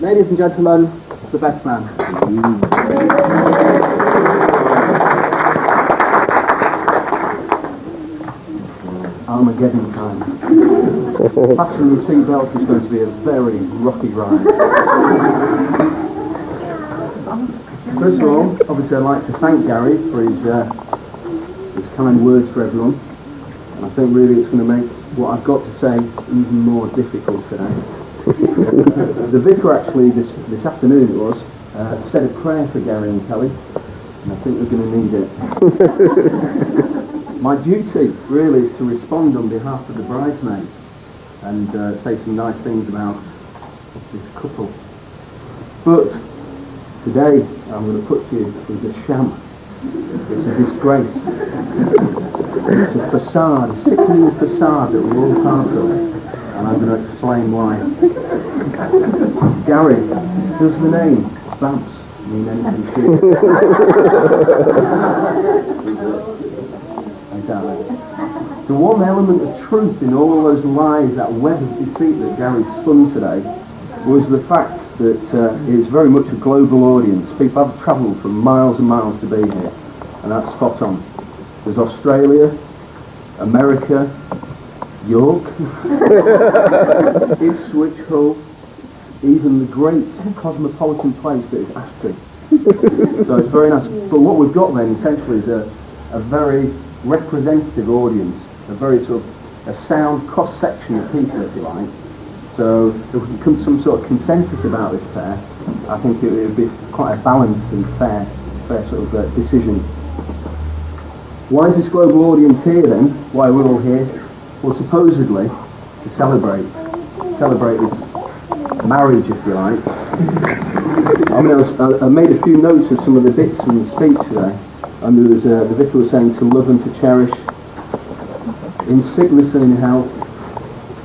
Ladies and gentlemen, the best man. Armageddon time. Fasten your seatbelt is going to be a very rocky ride. First of all, obviously I'd like to thank Gary for his kind words for everyone. And I think really it's going to make what I've got to say even more difficult today. The vicar actually, this afternoon it was, said a prayer for Gary and Kelly, and I think we're going to need it. My duty really is to respond on behalf of the bridesmaids and say some nice things about this couple. But today I'm going to put to you it's a sham. It's a disgrace. It's a facade, a sickening facade that we're all part of, and I'm going to explain why. Gary, does the name Babs mean anything to you? The one element of truth in all of those lies, that web of deceit that Gary spun today, was the fact that it's very much a global audience. People have travelled from miles and miles to be here, and that's spot on. There's Australia, America, York, Ipswich, Hull, even the great cosmopolitan place that is Ashby. So it's very nice. But what we've got then essentially is a very representative audience, a very sort of a sound cross-section of people, if you like. So if we can come to some sort of consensus about this pair, I think it would be quite a balanced and fair sort of decision. Why is this global audience here then? Why are we all here? Well, supposedly to celebrate this marriage, if you like. I mean, I made a few notes of some of the bits from the speech today, and there was the vicar was saying to love and to cherish, in sickness and in health,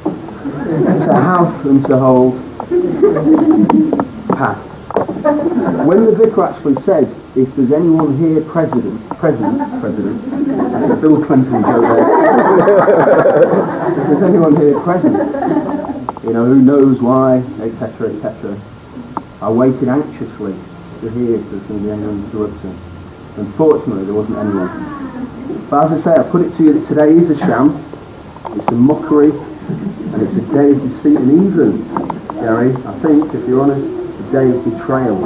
to have and to hold, path. When the vicar actually said, if there's anyone here present, that's a Bill Clinton joke there. If there's anyone here present, you know, who knows why, etc., etc. I waited anxiously to hear if there's going to be anyone interrupting. Unfortunately, there wasn't anyone. But as I say, I put it to you that today is a sham, it's a mockery, and it's a day of deceit, and even, Gary, I think, if you're honest, a day of betrayal.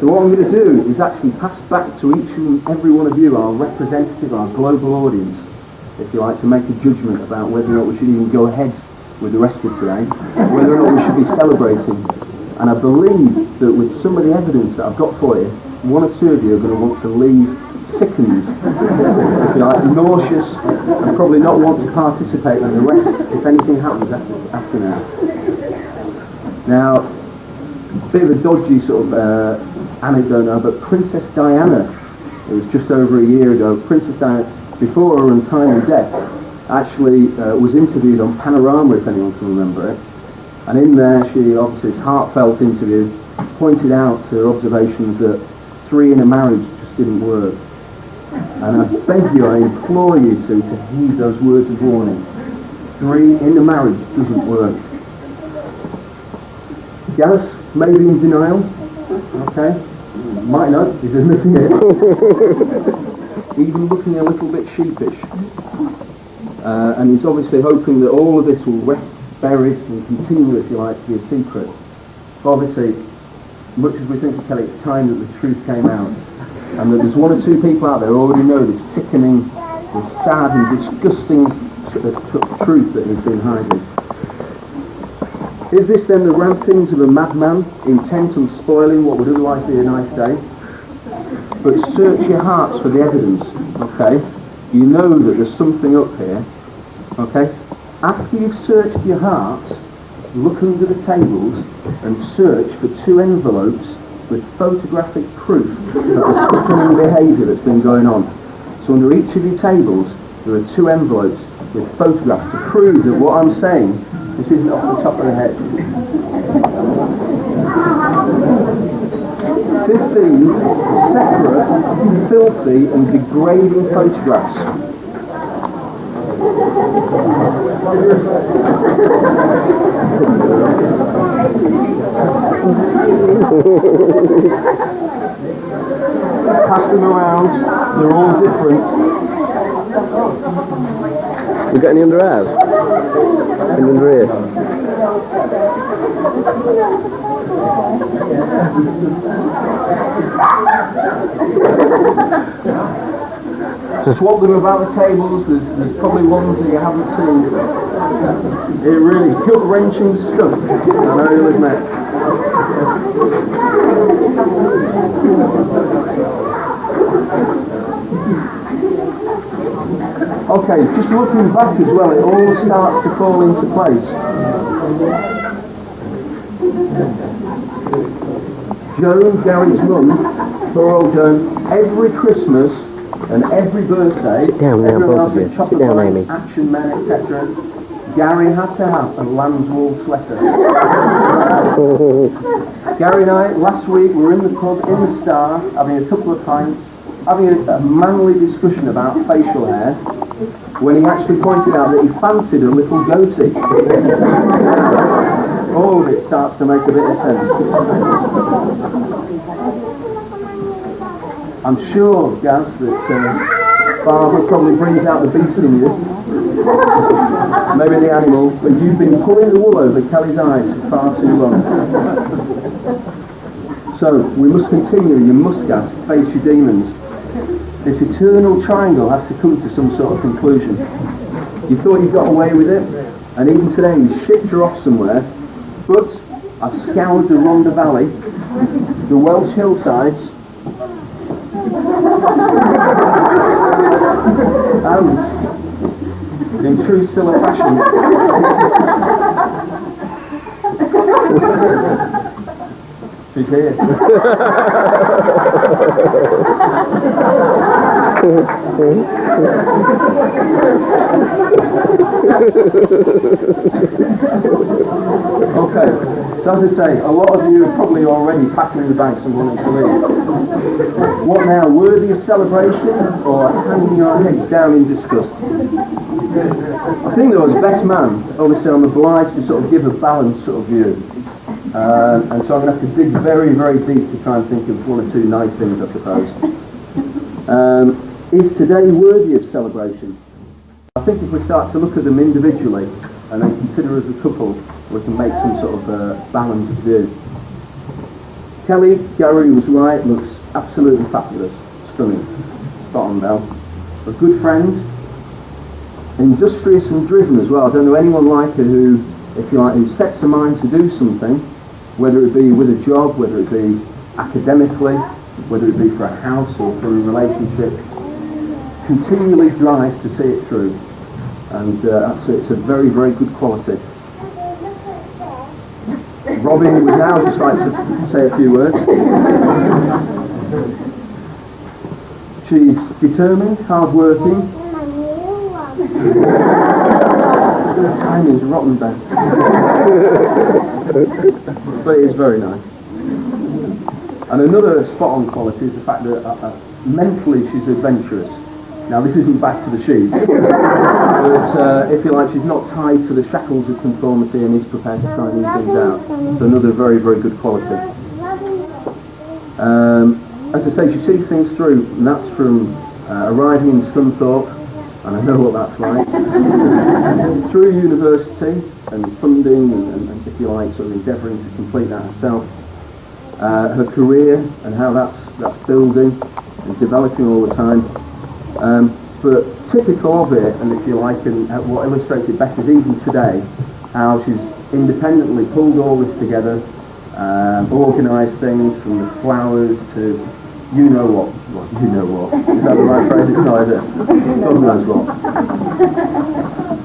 So what I'm going to do is actually pass back to each and every one of you, our representative, our global audience, if you like, to make a judgment about whether or not we should even go ahead with the rest of today, whether or not we should be celebrating. And I believe that with some of the evidence that I've got for you, one or two of you are going to want to leave sickened, if you like, nauseous, and probably not want to participate in the rest if anything happens after now. Now, a bit of a dodgy sort of anecdote now, but Princess Diana, it was just over a year ago, Princess Diana, before her untimely death, actually was interviewed on Panorama, if anyone can remember it. And in there, she obviously, a heartfelt interview, pointed out her observations that 3 in a marriage just didn't work. And I beg you, I implore you to heed those words of warning. 3 in a marriage doesn't work. Gareth may be in denial, okay? Might not, he's admitting it. Even looking a little bit sheepish. And he's obviously hoping that all of this will rest buried and continue, if you like, to be a secret. But obviously, much as we think of Kelly, it's time that the truth came out. And that there's 1 or 2 people out there who already know this sickening, this sad and disgusting truth that he's been hiding. Is this then the rantings of a madman intent on spoiling what would otherwise be a nice day? But search your hearts for the evidence, okay? You know that there's something up here, okay? After you've searched your hearts, look under the tables and search for 2 envelopes with photographic proof of the sickening behaviour that's been going on. So under each of your tables, there are 2 envelopes with photographs to prove that what I'm saying, this isn't off the top of the head. 15 separate, filthy and degrading photographs. Pass them around, they're all different. You got any under ours? Any under here? Swap them about the tables, there's probably ones that you haven't seen. It really gut-wrenching stuff, I know you'll admit. Okay, just looking back as well, it all starts to fall into place. Joan, Gary's mum, poor old Joan, every Christmas and every birthday, sit down now, both of you. Sit down, Amy. Action Men, etc. Gary had to have a lamb's wool sweater. Gary and I, last week, were in the pub in the Star, having a couple of pints, having a manly discussion about facial hair, when he actually pointed out that he fancied a little goatee. All of it starts to make a bit of sense. I'm sure, Gaz, that Barbara probably brings out the beast in you. Maybe the animal, but you've been pulling the wool over Kelly's eyes for far too long. So, we must continue, you must, Gaz, face your demons. This eternal triangle has to come to some sort of conclusion. You thought you got away with it, and even today you shipped her off somewhere, but I've scoured the Rhondda Valley, the Welsh hillsides, and in true Scylla fashion, she's here. Okay, so as I say, a lot of you are probably already packing the bags and wanting to leave. What now, worthy of celebration or hanging your heads down in disgust? I think though, as best man, obviously I'm obliged to sort of give a balanced sort of view. And so I'm going to have to dig very, very deep to try and think of one or two nice things, I suppose. Is today worthy of celebration? I think if we start to look at them individually and then consider as a couple, we can make some sort of balanced view. Kelly, Gary was right, looks absolutely fabulous, stunning, spot on Belle. A good friend, industrious and driven as well. I don't know anyone like her who, if you like, who sets her mind to do something, whether it be with a job, whether it be academically, whether it be for a house or for a relationship, continually drives to see it through. And it's a very, very good quality. Robin would now just like to say a few words. She's determined, hard-working. The timing's rotten, Ben. But it is very nice. And another spot-on quality is the fact that mentally she's adventurous. Now this isn't back to the sheep, but if you like, she's not tied to the shackles of conformity and is prepared to try new things out. So another very, very good quality. As I say, she sees things through, and that's from arriving in Scunthorpe, and I know what that's like, through university and funding and if you like, sort of endeavouring to complete that herself. Her career and how that's building and developing all the time. But typical of it, and if you like, and what illustrates it best is even today, how she's independently pulled all this together, organised things from the flowers to you know what. Is that the right phrase? It's not, is it? God knows what.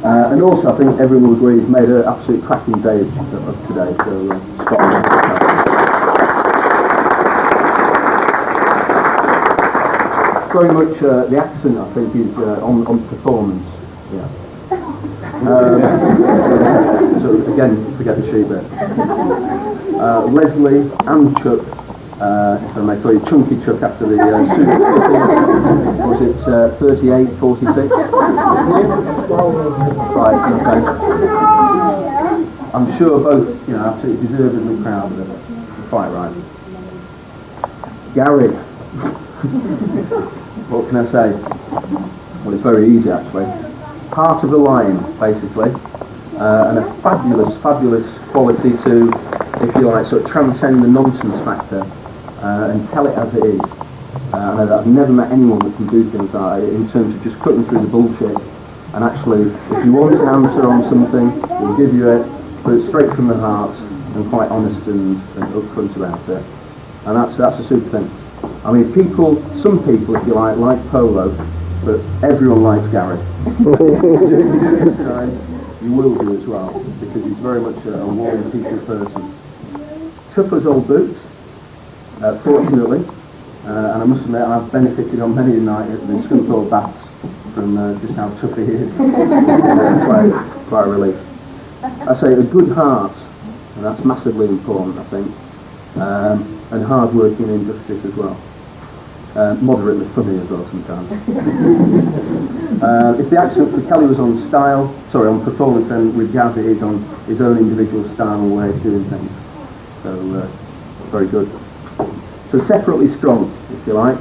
And also, I think everyone will agree, it's made an absolute cracking day of today, so spot on. Very much the accent, I think, is on performance. Yeah. So again, forget the sheep bit. Leslie and Chuck, if I may call you Chunky Chuck after the super was it 38, 46? Right, okay. I I'm sure both, absolutely deservedly proud of it. Quite right. Gary. What can I say? Well, it's very easy actually. Heart of the lion, basically, and a fabulous quality to, if you like, sort of transcend the nonsense factor and tell it as it is. I know that I've never met anyone that can do things like that in terms of just cutting through the bullshit and actually, if you want an answer on something, we'll give you it, but it's straight from the heart and quite honest and upfront about it. And that's a super thing. I mean, some people, if you like polo, but everyone likes Gary. If you do this time, you will do as well, because he's very much a warm, peaceful person. Tough as old boots, fortunately, and I must admit I've benefited on many a night at the Scunthorpe baths from just how tough he is. Quite a relief. I say a good heart, and that's massively important, I think, and hard working and industrious as well. Moderately funny as well sometimes. If the accent for Kelly was on performance, then with Gaz it is on his own individual style and way of doing things. So, very good. So separately strong, if you like,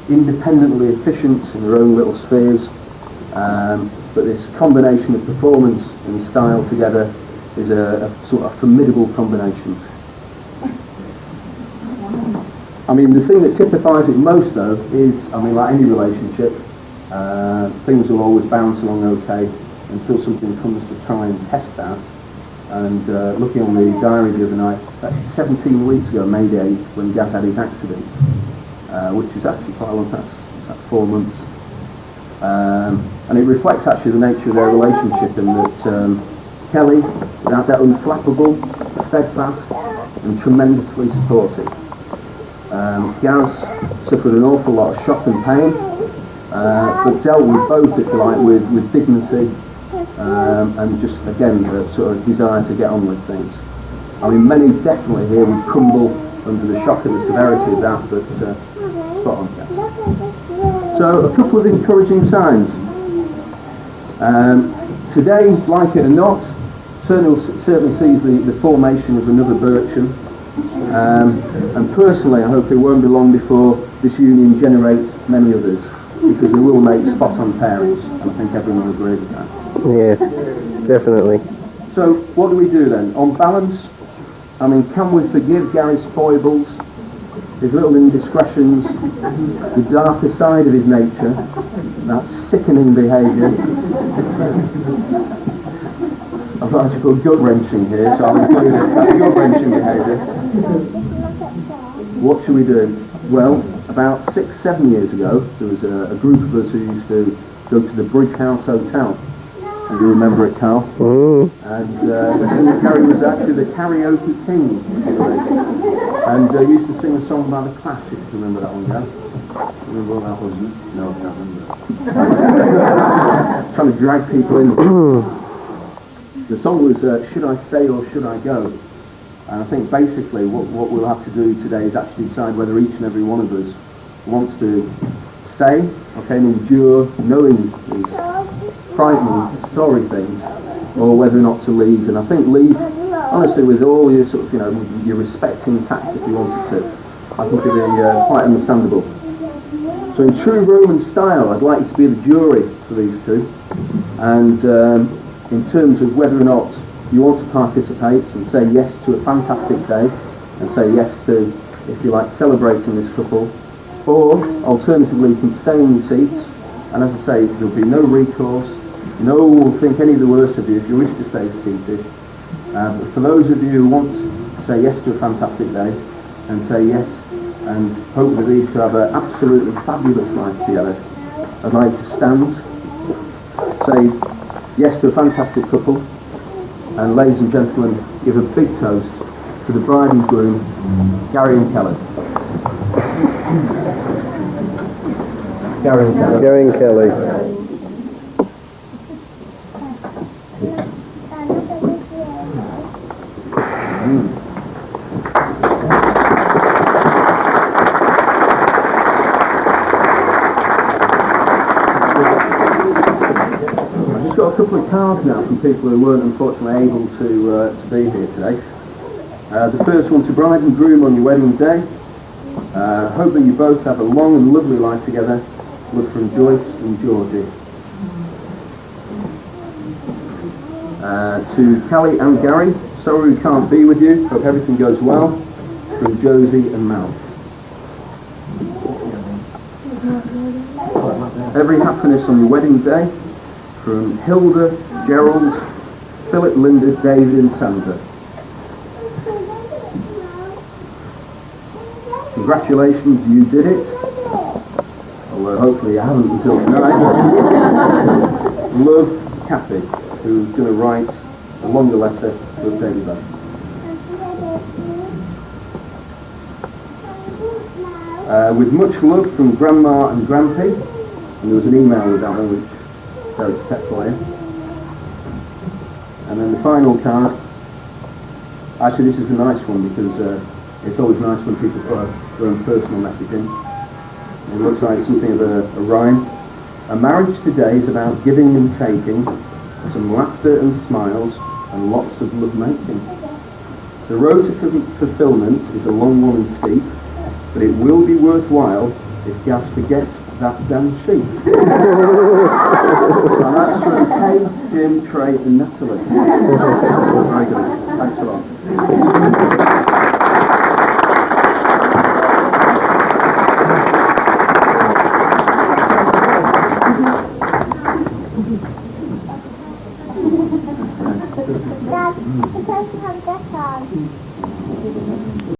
independently efficient in their own little spheres, but this combination of performance and style together is a sort of formidable combination. I mean, the thing that typifies it most, though, is, like any relationship, things will always bounce along okay until something comes to try and test that. And looking on the diary the other night, actually 17 weeks ago, May Day, when Gaz had his accident, which is actually quite a long time, that's 4 months. And it reflects actually the nature of their relationship, in that Kelly is out there unflappable, steadfast, and tremendously supportive. Gaz suffered an awful lot of shock and pain, but dealt with both, if you like, with dignity and just, again, the sort of desire to get on with things. I mean, many definitely here would crumble under the shock and the severity of that, but spot on, Gaz. So, a couple of encouraging signs. Today, like it or not, certainly sees the formation of another Burcham. And personally, I hope it won't be long before this union generates many others, because we will make spot-on parents, and I think everyone will agree with that. Yeah, definitely. So, what do we do then? On balance, can we forgive Gary's foibles, his little indiscretions, the darker side of his nature, that sickening behaviour? I've got actually put gut-wrenching here, so I'll include it. That gut-wrenching behaviour. What should we do? Well, about 6-7 years ago, there was a group of us who used to go to the Bridge House Hotel. And you remember it, Carl? And Gary was actually the karaoke king, and used to sing a song by the Clash, if you remember that one, Gary. Remember what that was? No, I can't remember. Trying to drag people in. The song was Should I Stay or Should I Go? And I think basically what we'll have to do today is actually decide whether each and every one of us wants to stay, and endure knowing these frightening, sorry things, or whether or not to leave. And I think leave, honestly, with all your sort of, your respecting tact if you wanted to, I think it'd be quite understandable. So in true Roman style, I'd like you to be the jury for these two. And in terms of whether or not you want to participate and say yes to a fantastic day, and say yes to, if you like, celebrating this couple, or alternatively you can stay in your seats, and as I say, there'll be no recourse, no one will think any of the worse of you if you wish to stay seated. But for those of you who want to say yes to a fantastic day, and say yes, and hope that these two have an absolutely fabulous life together, I'd like to stand, say yes to a fantastic couple, and ladies and gentlemen, give a big toast to the bride and groom, Gary and Kelly. Gary and Kelly. Gary and Kelly. got a couple of cards now from people who weren't unfortunately able to be here today. The first one, to bride and groom on your wedding day. Hope that you both have a long and lovely life together. Love from Joyce and Georgie. To Kelly and Gary, sorry we can't be with you. Hope everything goes well. From Josie and Mal. Every happiness on your wedding day. From Hilda, Gerald, Philip, Linda, David and Sandra. Congratulations, you did it. Although hopefully you haven't until tonight. Love, Kathy, who's going to write a longer letter to update you back. With much love from Grandma and Grampy. And there was an email with that one which Derek's kept for you. And then the final card. Actually, this is a nice one because it's always nice when people put their own personal message in. It looks like something of a rhyme. A marriage today is about giving and taking, some laughter and smiles, and lots of love making. The road to fulfillment is a long one and steep, but it will be worthwhile if Gaz forgets that damn sheep. And that's from Kay, Jim, Trey and Natalie. Very good. Thanks a lot.